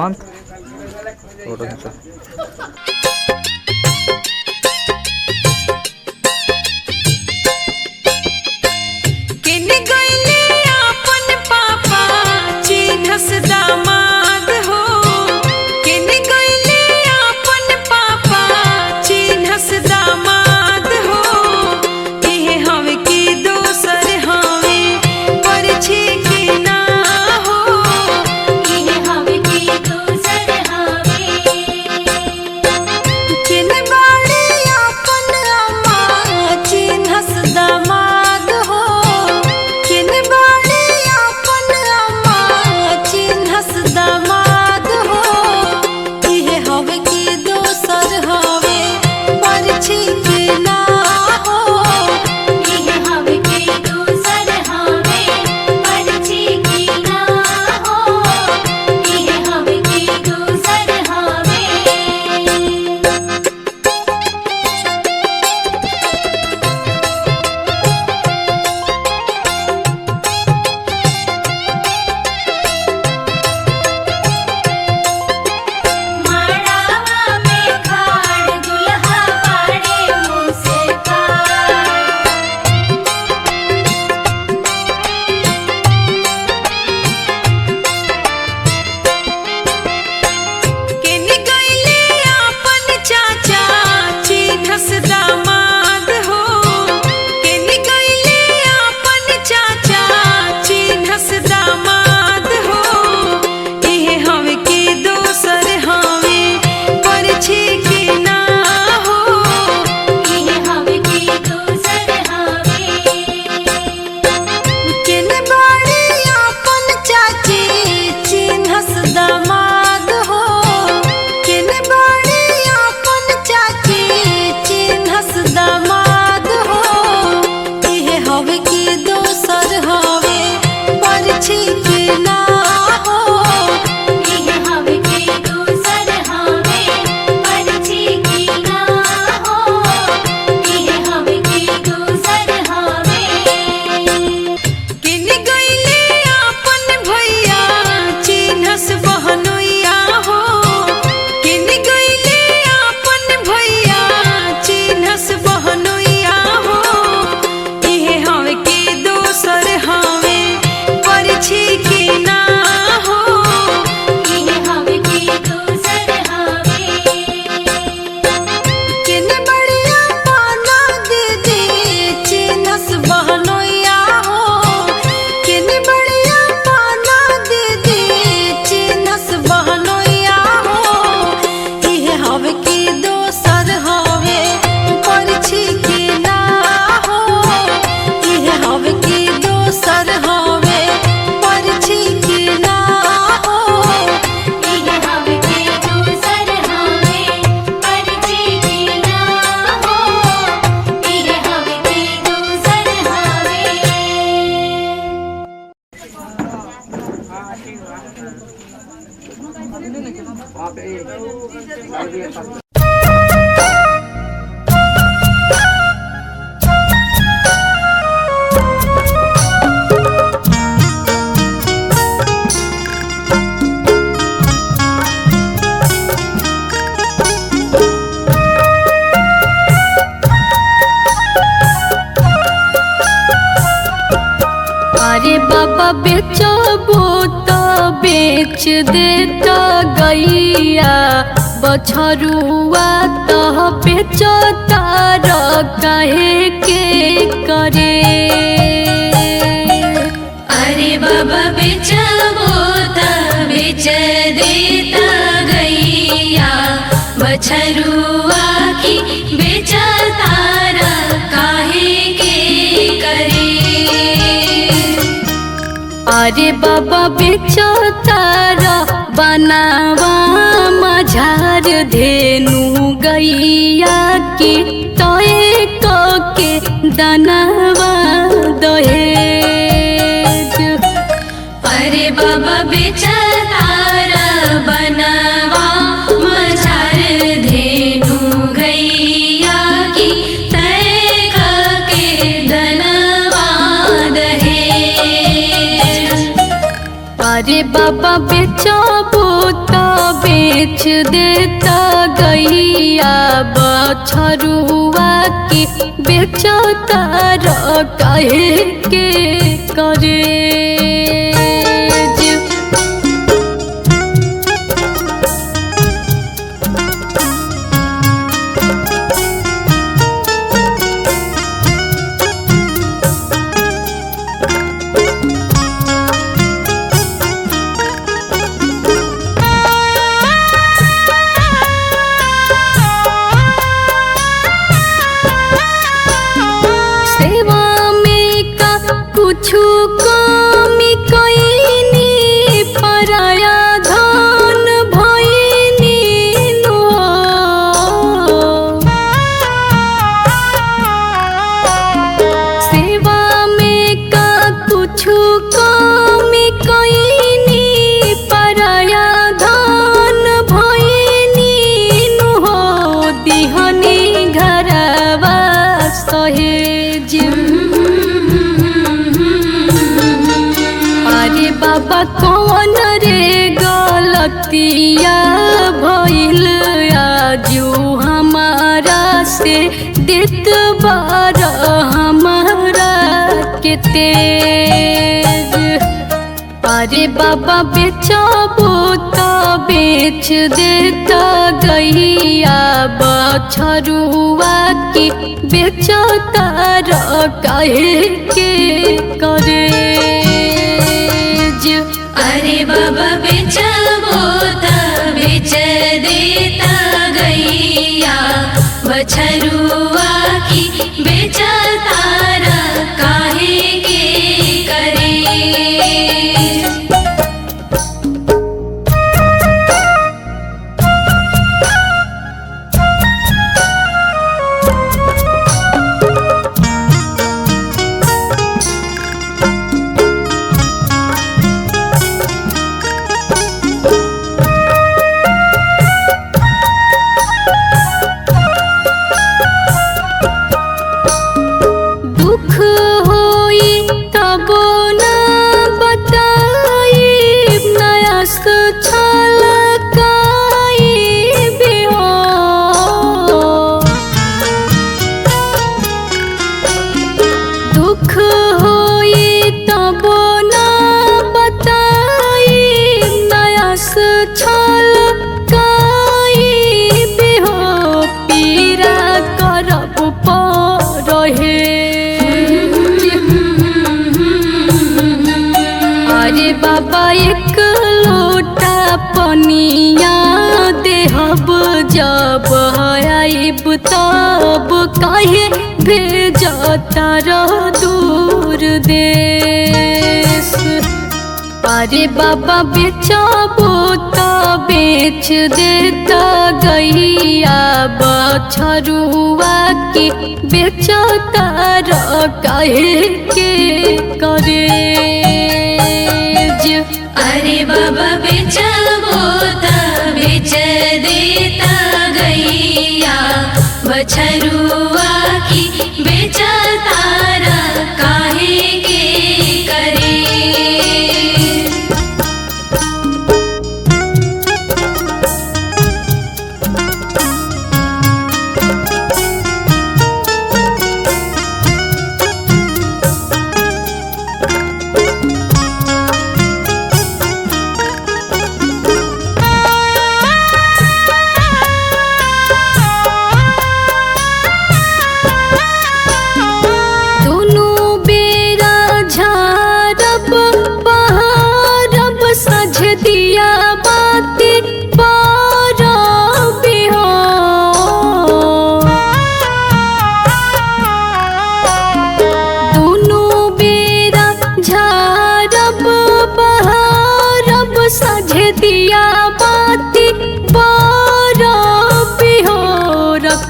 शांत फोटो खींचो। अरे बाबा बेचबो तो बेच देता गैया बछरुआ तो बेचता काहे के करे। अरे बाबा बेचबो तो बेच देता गैया बछरुआ की बेचता काहे के करे। अरे बाबा बेचता बनावा मझार धेनु गैया की तोए के दनवा दहेज। अरे बाबा बेचता बनवा मझार धेनु गैया की तय के दनवा दहेज। अरे बाबा बेचबो तो बेच देता गैया बछरुआ के बेचता काहे के करे। कुछु कमी कईनी पराया धन भईनी नो। सेवा में का कुछु कमी कईनी पराया धन भईनी नो। दिहनी घरवा सहेज बाबा कौन रे गलतिया भइल आजू हमारा से देत बार हमारा के तेज। अरे बाबा बेचबो तो बेच देता गैया बछरुआ के बेचता काहे के करे। अरे बाबा बेचबो त बेच देता गैया बछरुआ की बेचता काहे के करे। अरे बाबा एक लोटा पनिया देहब जब आइब तब काहे भेजता दूर देश। अरे बाबा बेचबो तो बेच देता गैया बछरुआ के बेचता काहे के करे। अरे बाबा बेचबो त बेच देता गैया बछरुआ की बेचता काहे के करे।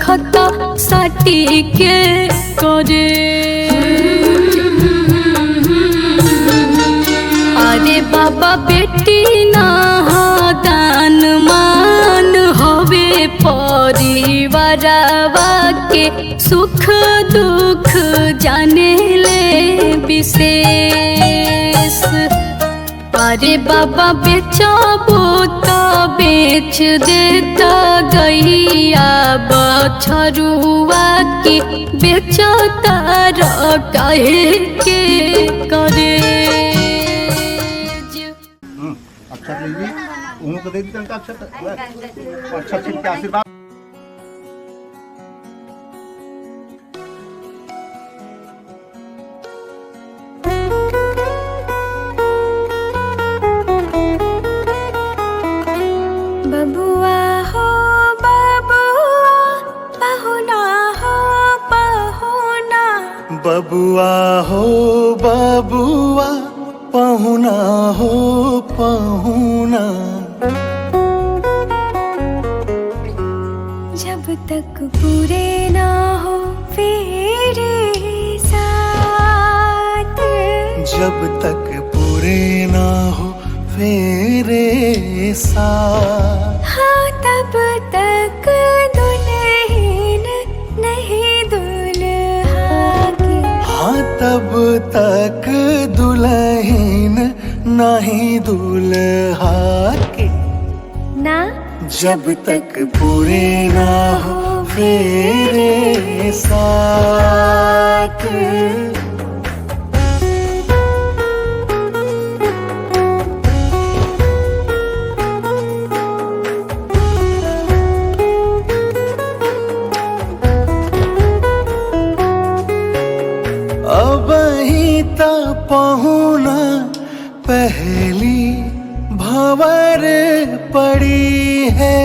खता साटी के करे। अरे बाबा बेटी ना दान मान हवे परिवारवा के सुख दुख जाने ले विशेष। अरे बाबा बेचबो तो बेच देता गैया बछरुआ के बेचता काहे के करे। अक्षर लीजिए, उन्हों को दे दी तनका अक्षर, अक्षर छिप के आशीर्वाद। बबुआ हो बबुआ पहुना हो पहुना। बबुआ हो बबुआ पहुना हो पहुना। जब तक पूरे ना हो फेरे साथ, जब तक पूरे ना हो फेरे साथ। हाँ तब तक दुल्हन नहीं दुल्हा के। हाँ तब तक दुल्हन नहीं दुल्हा के। ना जब तक पूरे ना हो फेरे साथ। पहुना पहली भंवर पड़ी है।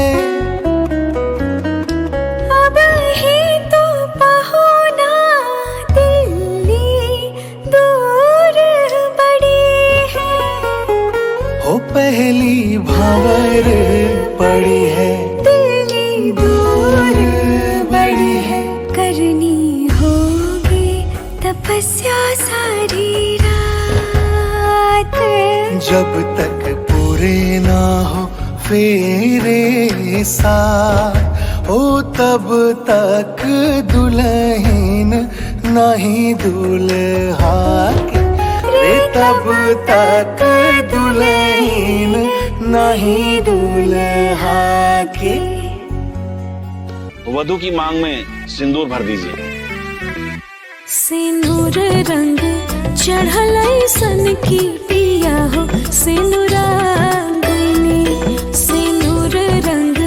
अब ही तो पहुना दिल्ली दूर बड़ी है। हो पहली भंवर पड़ी है, दिल्ली दूर बड़ी है। करनी होगी तपस्या सारी रात। जब तक पूरे ना हो फेरे साथ। हो तब तक दुल्हन नहीं दुल्हा के। रे तब तक दुल्हन नहीं दुल्हा के। वधू की मांग में सिंदूर भर दीजिए। सिंदूर रंग चढ़ल सन की पिया हो सिंदूरांगनी। सिंदूर रंग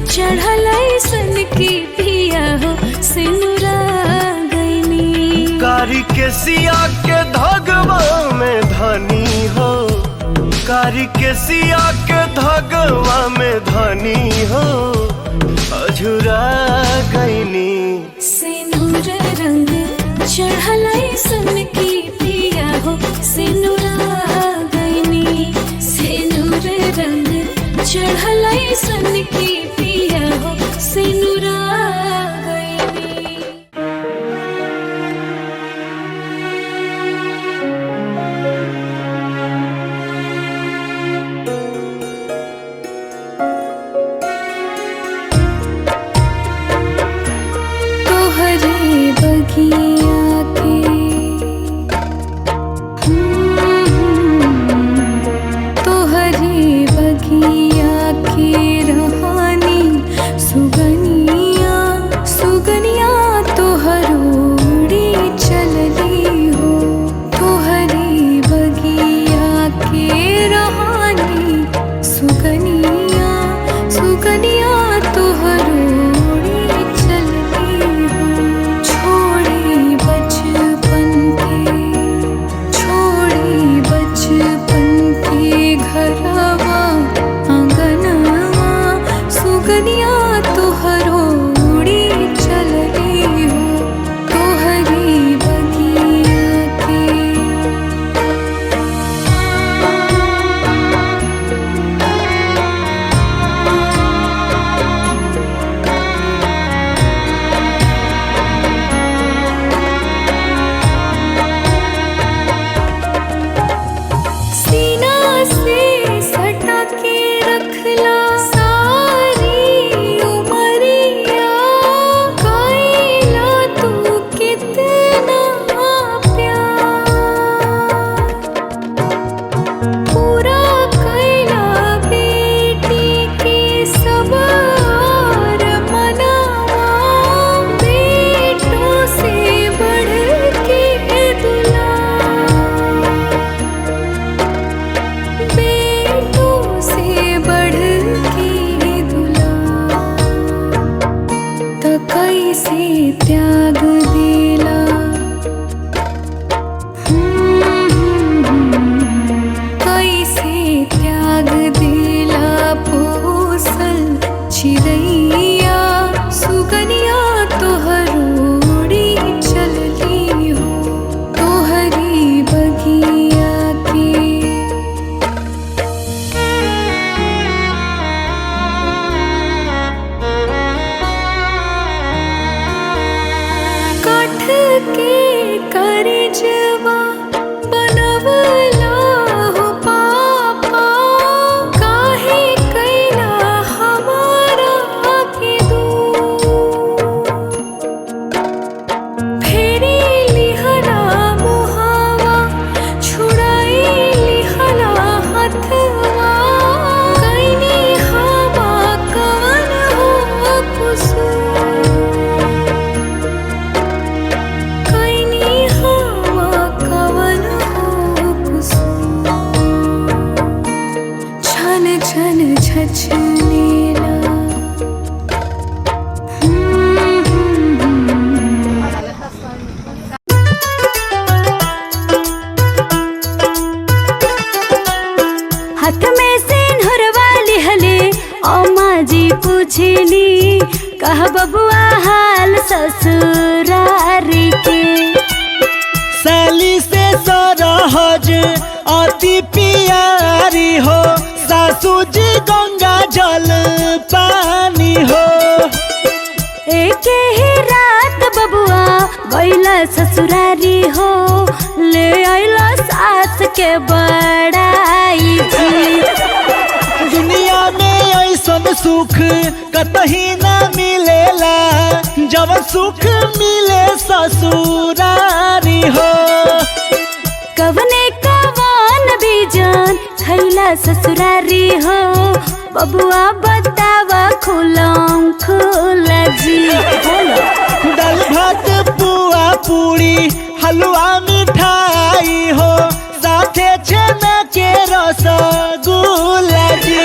चढ़ल सन की पिया हो सिंदूरांगनी। कारी के सिया के धगवा में धनी हो। कारी के सिया के धगवा में धनी हो। अझुरा गईनी। सिंदूर रंग चढ़ल सन की पिया हो सिंदूरांगनी। सिंदूर रंग चढ़ल सन की पिया हो सिंदूरांगनी। तोहरे बगिया के तोहरे बगिया के रहानी सुगनी पूछनी कह बबुआ हाल ससुरारी के। साली से सरहज अति प्यारी हो, सासू जी गंगा जल पानी हो। एक ही रात बबुआ गैला ससुरारी हो, ले आइला सास के बड़ाई जी। दुनिया में ऐसन सुख कतही ना मिलेला, जब सुख मिले ससुरारी हो। कवने कवन बीजन खैला ससुरारी हो, बबुआ बतावा खुलम खुला जी। दाल भात पुआ पूरी हलवा मिठाई हो, साथे छेना के रसगुल्ला जी।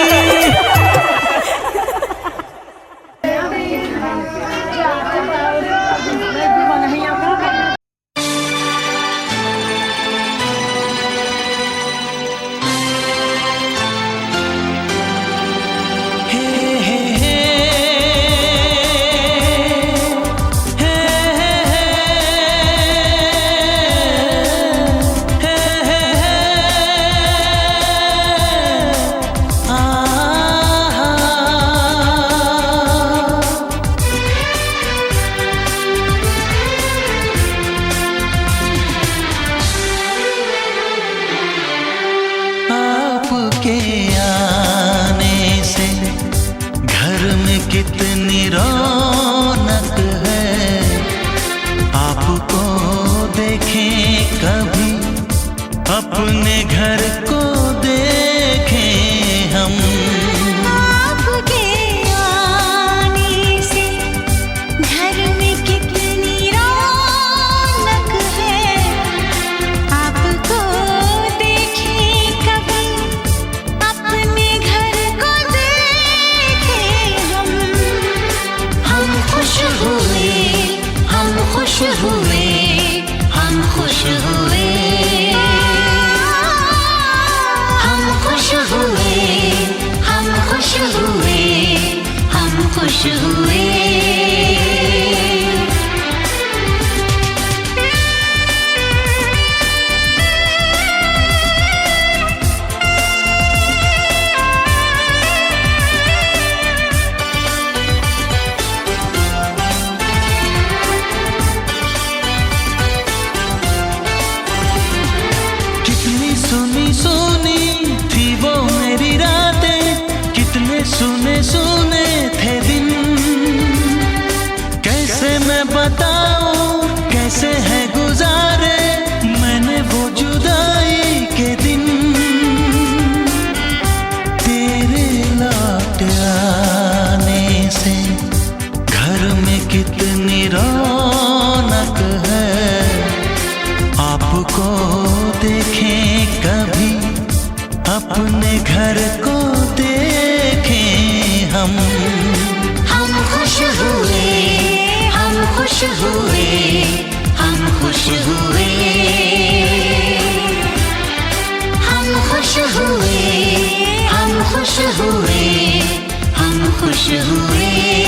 कितनी रौनक है, आपको देखें कभी अपने घर को देखें हम। आपके आने से घर में कितनी रौनक है, आपको देखें कभी अपने घर को देखें हम। हम खुश हुए, हम खुश हुए, हम खुश हुए, हम खुश हुए, हम खुश हुए, हम खुश हुए। कितनी सुनी सुनी थी वो मेरी रातें, कितने सुने सुने थे दिन। कैसे मैं बताऊं कैसे है गुजारे मैंने वो जुदाई के दिन। तेरे लौट आने से घर में कितनी रौनक है, आपको देखें कभी अपने घर को देखें हम। हम खुश हुए, हम खुश हुए, हम खुश हुए, हम खुश हुए, हम खुश हुए, हम खुश हुए।